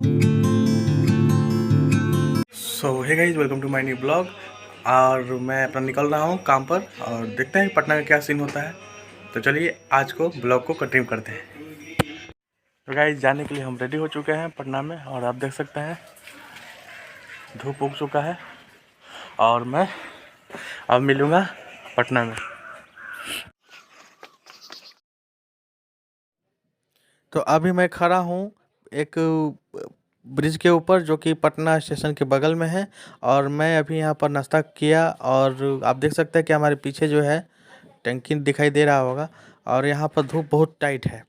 So hey guys, welcome to my new blog. और मैं अपना निकल रहा हूँ काम पर और देखते हैं पटना का क्या सीन होता है। तो चलिए आज को ब्लॉग को कंटिन्यू करते हैं। तो गाइस, जाने के लिए हम रेडी हो चुके हैं पटना में और आप देख सकते हैं धूप उग चुका है और मैं अब मिलूँगा पटना में। तो अभी मैं खड़ा हूँ एक ब्रिज के ऊपर जो कि पटना स्टेशन के बगल में है और मैं अभी यहाँ पर नाश्ता किया और आप देख सकते हैं कि हमारे पीछे जो है टंकी दिखाई दे रहा होगा और यहाँ पर धूप बहुत टाइट है।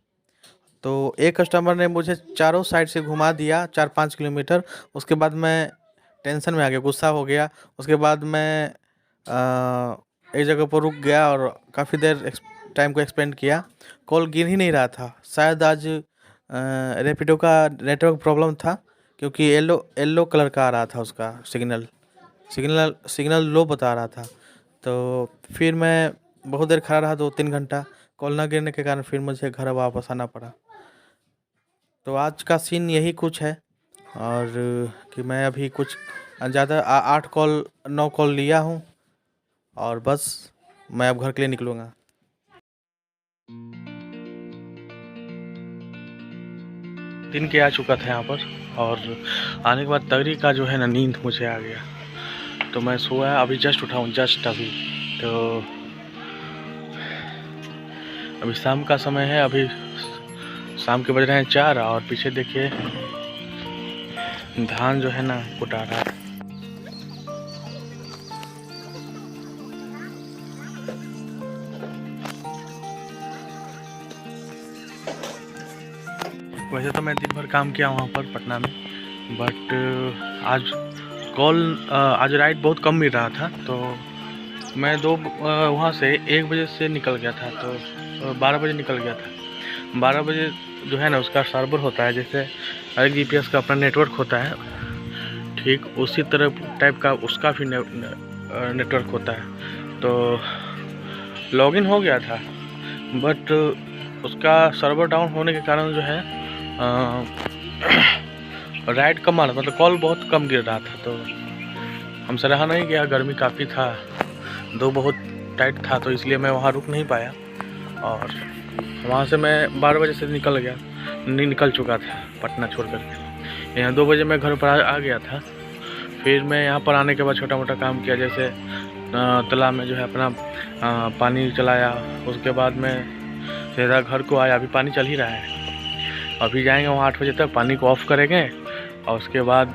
तो एक कस्टमर ने मुझे चारों साइड से घुमा दिया 4-5 किलोमीटर। उसके बाद मैं टेंशन में आ गया, गुस्सा हो गया। उसके बाद मैं एक जगह पर रुक गया और काफ़ी देर टाइम को एक्सपेंड किया। कॉल गिर ही नहीं रहा था। शायद आज रैपिडो का नेटवर्क प्रॉब्लम था क्योंकि येलो कलर का आ रहा था उसका सिग्नल लो बता रहा था। तो फिर मैं बहुत देर खड़ा रहा, 2-3 घंटा। कॉल ना गिरने के कारण फिर मुझे घर वापस आना पड़ा। तो आज का सीन यही कुछ है और कि मैं अभी कुछ ज़्यादा 9 कॉल लिया हूँ और बस मैं अब घर के लिए निकलूँगा। दिन के आ चुका था यहाँ पर और आने के बाद तगड़ी का जो है ना नींद मुझे आ गया। तो मैं सोया, अभी जस्ट उठा हूँ, जस्ट अभी। तो अभी शाम का समय है, अभी शाम के बज रहे हैं 4 और पीछे देखिए धान जो है ना कुटा रहा है। वैसे तो मैं दिन भर काम किया वहाँ पर पटना में, बट आज राइड बहुत कम मिल रहा था। तो मैं वहाँ से 1 बजे से निकल गया था, तो 12 बजे निकल गया था। 12 बजे जो है ना उसका सर्वर होता है, जैसे हर GPS का अपना नेटवर्क होता है, ठीक उसी तरह टाइप का उसका भी नेटवर्क होता है। तो लॉगिन हो गया था बट उसका सर्वर डाउन होने के कारण जो है राइड कम आ रहा, मतलब कॉल बहुत कम गिर रहा था। तो हमसे रहा नहीं गया, गर्मी काफ़ी था, बहुत टाइट था, तो इसलिए मैं वहाँ रुक नहीं पाया। और वहाँ से मैं 12 बजे से निकल चुका था पटना छोड़ कर। यहाँ 2 बजे मैं घर पर आ गया था। फिर मैं यहाँ पर आने के बाद छोटा मोटा काम किया, जैसे तालाब में जो है अपना पानी चलाया। उसके बाद मैं सीधा घर को आया, अभी पानी चल ही रहा है। अभी जाएंगे वहाँ 8 बजे तक, पानी को ऑफ करेंगे और उसके बाद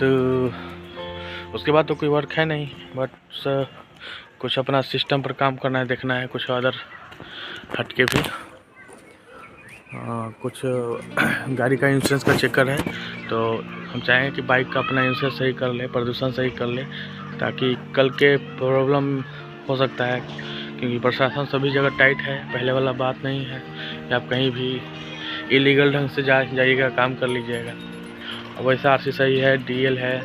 तो कोई वर्क है नहीं, बट कुछ अपना सिस्टम पर काम करना है, देखना है कुछ अदर हट के भी। कुछ गाड़ी का इंश्योरेंस का चेकर है, तो हम चाहेंगे कि बाइक का अपना इंश्योरेंस सही कर ले, प्रदूषण सही कर ले, ताकि कल के प्रॉब्लम हो सकता है। क्योंकि प्रशासन सभी जगह टाइट है, पहले वाला बात नहीं है कि आप कहीं भी इलीगल ढंग से जाइएगा, काम कर लीजिएगा। अब वैसा RC सही है, DL है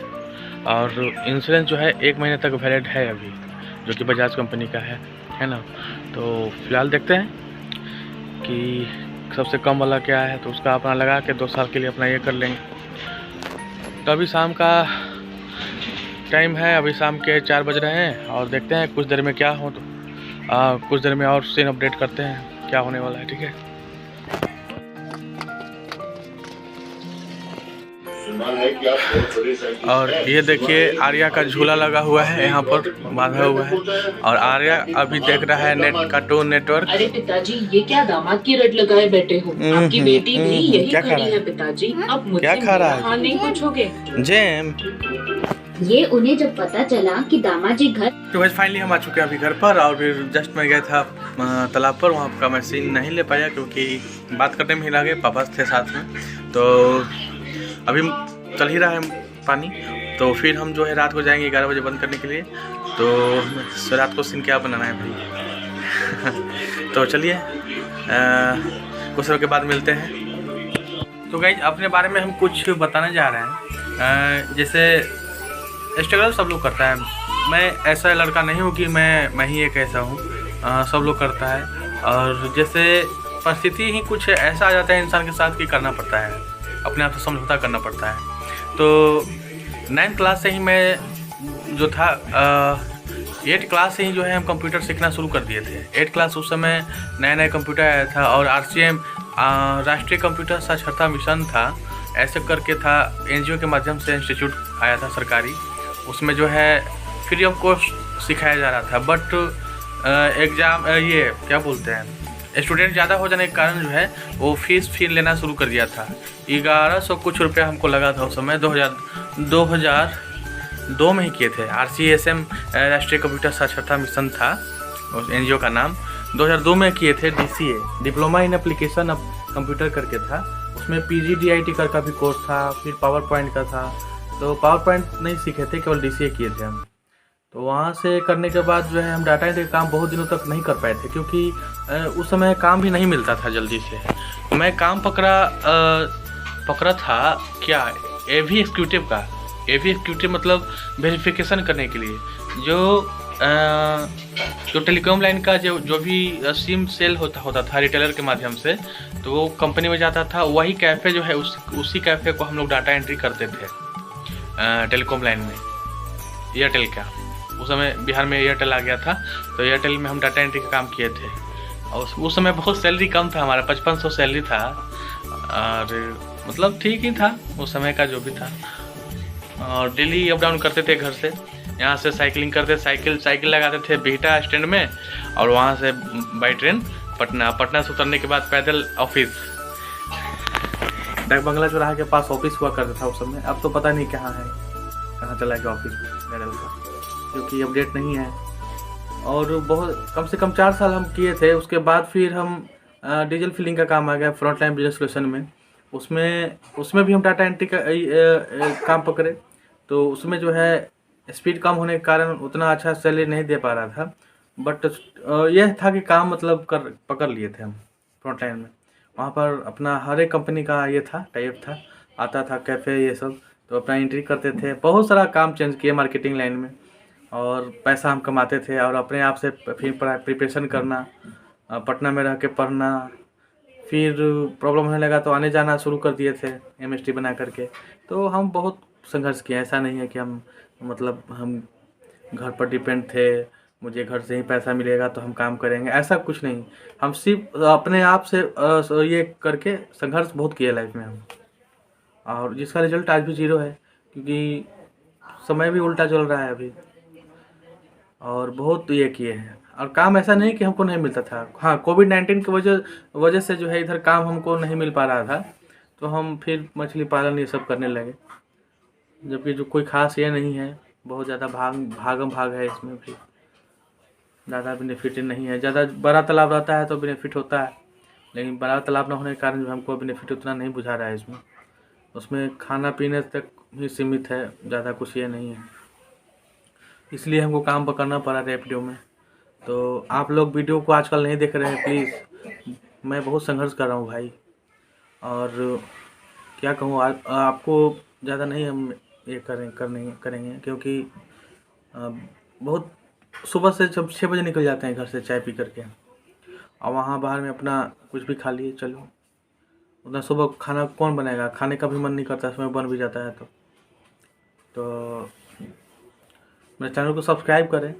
और इंश्योरेंस जो है 1 महीने तक वैलिड है अभी, जो कि बजाज कंपनी का है ना। तो फिलहाल देखते हैं कि सबसे कम वाला क्या है, तो उसका अपना लगा के 2 साल के लिए अपना ये कर लेंगे। तो अभी शाम का टाइम है, अभी शाम के 4 बज रहे हैं और देखते हैं कुछ देर में क्या हो। तो कुछ देर में और सीन अपडेट करते हैं क्या होने वाला है, ठीक है। और ये देखिए आर्या का झूला लगा हुआ है, यहाँ पर बांधा हुआ है और आर्या अभी देख रहा है कार्टून नेटवर्क। अरे पिताजी, ये क्या दामाद की रट लगाए बैठे हो? आपकी बेटी भी यही खड़ी है पिताजी। अब मुझसे हाथ नहीं पूछोगे। जेम, ये उन्हें जब पता चला कि दामाद जी घर। तो वैसे फाइनली हम आ चुके हैं अभी घर पर और फिर जस्ट मैं गया था तालाब पर। वहाँ का मैं सीन नहीं ले पाया क्योंकि बात करने में ही लगे, पापा थे साथ में। तो अभी चल ही रहा है पानी, तो फिर हम जो है रात को जाएंगे 11 बजे बंद करने के लिए। तो रात को सीन क्या बनाना है भाई। तो चलिए कुछ समय के बाद मिलते हैं। तो गाइस, अपने बारे में हम कुछ बताने जा रहे हैं। जैसे स्ट्रगल सब लोग करता है, मैं ऐसा लड़का नहीं हूँ कि मैं ही एक ऐसा हूँ, सब लोग करता है। और जैसे परिस्थिति ही कुछ ऐसा आ जाता है इंसान के साथ कि करना पड़ता है, अपने आप से समझौता करना पड़ता है। तो 9th क्लास से ही मैं जो था 8th क्लास से ही जो है हम कंप्यूटर सीखना शुरू कर दिए थे। 8th क्लास उस समय नया नया कंप्यूटर आया था और RCM राष्ट्रीय कंप्यूटर साक्षरता मिशन था, ऐसे करके था, NGO के माध्यम से इंस्टीट्यूट आया था सरकारी, उसमें जो है फ्री ऑफ कॉस्ट सिखाया जा रहा था। बट एग्ज़ाम ये क्या बोलते हैं, स्टूडेंट ज़्यादा हो जाने के कारण जो है वो फीस फिर लेना शुरू कर दिया था। 1100 कुछ रुपया हमको लगा था उस समय। 2002 में ही किए थे। RCSM राष्ट्रीय कंप्यूटर साक्षरता मिशन था उस NGO का नाम। 2002 में किए थे। DCA diploma in application of computer करके था, उसमें PGDIT का भी कोर्स था, फिर पावर पॉइंट का था। तो पावर पॉइंट नहीं सीखे थे, केवल DCA किए थे हम। तो वहाँ से करने के बाद जो है हम डाटा एंट्री का काम बहुत दिनों तक नहीं कर पाए थे, क्योंकि उस समय काम भी नहीं मिलता था जल्दी से। तो मैं काम पकड़ा था क्या, AV एग्जीक्यूटिव का। AV एग्जीक्यूटिव मतलब वेरिफिकेशन करने के लिए जो टेलीकॉम लाइन का जो भी सिम सेल होता था रिटेलर के माध्यम से, तो वो कंपनी में जाता था। वही कैफ़े जो है उसी कैफ़े को हम लोग डाटा एंट्री करते थे टेलीकॉम लाइन में, एयरटेल का। उस समय बिहार में एयरटेल आ गया था, तो एयरटेल में हम डाटा एंट्री का काम किए थे। और उस समय बहुत सैलरी कम था, हमारा 5500 सैलरी था, और मतलब ठीक ही था उस समय का जो भी था। और डेली अप डाउन करते थे घर से, यहाँ से साइकिलिंग करते, साइकिल लगाते थे बिहटा स्टैंड में, और वहाँ से बाई ट्रेन पटना से उतरने के बाद पैदल ऑफिस। डाक बंगला चौराहा के पास ऑफिस हुआ करता था उस समय। अब तो पता नहीं कहाँ है, कहाँ चला गया ऑफिस मेडल का, क्योंकि अपडेट नहीं है। और बहुत कम से कम 4 साल हम किए थे। उसके बाद फिर हम डीजल फिलिंग का काम आ गया फ्रंट लाइन बिजनेस सोल्यूशन में। उसमें भी हम डाटा एंट्री का काम पकड़े। तो उसमें जो है स्पीड कम होने के कारण उतना अच्छा सैलरी नहीं दे पा रहा था, बट यह था कि काम मतलब पकड़ लिए थे हम फ्रंट लाइन में। वहाँ पर अपना हर एक कंपनी का ये था, टाइप था, आता था कैफ़े ये सब, तो अपना एंट्री करते थे। बहुत सारा काम चेंज किए मार्केटिंग लाइन में, और पैसा हम कमाते थे। और अपने आप से फिर प्रिपरेशन करना, पटना में रह के पढ़ना। फिर प्रॉब्लम होने लगा तो आने जाना शुरू कर दिए थे MST बना करके। तो हम बहुत संघर्ष किए। ऐसा नहीं है कि हम घर पर डिपेंड थे, मुझे घर से ही पैसा मिलेगा तो हम काम करेंगे, ऐसा कुछ नहीं। हम सिर्फ अपने आप से ये करके संघर्ष बहुत किया लाइफ में हम, और जिसका रिजल्ट आज भी 0 है, क्योंकि समय भी उल्टा चल रहा है अभी। और बहुत ये किए हैं, और काम ऐसा नहीं कि हमको नहीं मिलता था। हाँ, कोविड-19 की वजह से जो है इधर काम हमको नहीं मिल पा रहा था, तो हम फिर मछली पालन ये सब करने लगे। जबकि जो कोई खास ये नहीं है, बहुत ज़्यादा भागम भाग है इसमें भी, ज़्यादा बेनिफिट नहीं है। ज़्यादा बड़ा तालाब रहता है तो बेनिफिट होता है, लेकिन बड़ा तालाब ना होने के कारण जो हमको बेनिफिट उतना नहीं बुझा रहा है इसमें। उसमें खाना पीने तक ही सीमित है, ज़्यादा कुछ ये नहीं है। इसलिए हमको काम पकड़ना पड़ा रैपिडो में। तो आप लोग वीडियो को आजकल नहीं देख रहे हैं, प्लीज़। मैं बहुत संघर्ष कर रहा हूँ भाई, और क्या कहूँ, आपको ज़्यादा नहीं हम ये करेंगे, क्योंकि बहुत सुबह से जब 6 बजे निकल जाते हैं घर से चाय पी करके, और वहाँ बाहर में अपना कुछ भी खा लिए, चलो। उतना सुबह खाना कौन बनाएगा, खाने का भी मन नहीं करता, इसमें बन भी जाता है। तो मेरे चैनल को सब्सक्राइब करें।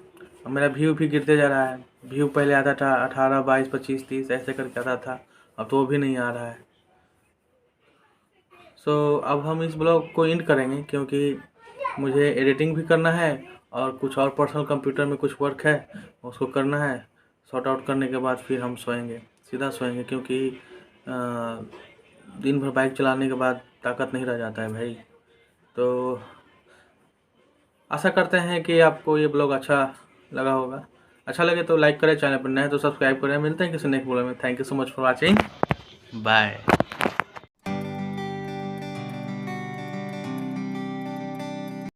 और मेरा व्यू भी गिरते जा रहा है। व्यू पहले आता था 18, 22, 25, 30 ऐसे करके आता था, अब तो वो भी नहीं आ रहा है। अब हम इस ब्लॉग को एंड करेंगे, क्योंकि मुझे एडिटिंग भी करना है, और कुछ और पर्सनल कंप्यूटर में कुछ वर्क है, उसको करना है। सॉर्ट आउट करने के बाद फिर हम सीधा सोएंगे, क्योंकि दिन भर बाइक चलाने के बाद ताकत नहीं रह जाता है भाई। तो आशा करते हैं कि आपको ये ब्लॉग अच्छा लगा होगा। अच्छा लगे तो लाइक करें, चैनल पर नए तो सब्सक्राइब करें। मिलते हैं किसी नेक्स्ट ब्लॉग में। Thank you so much for watching, bye.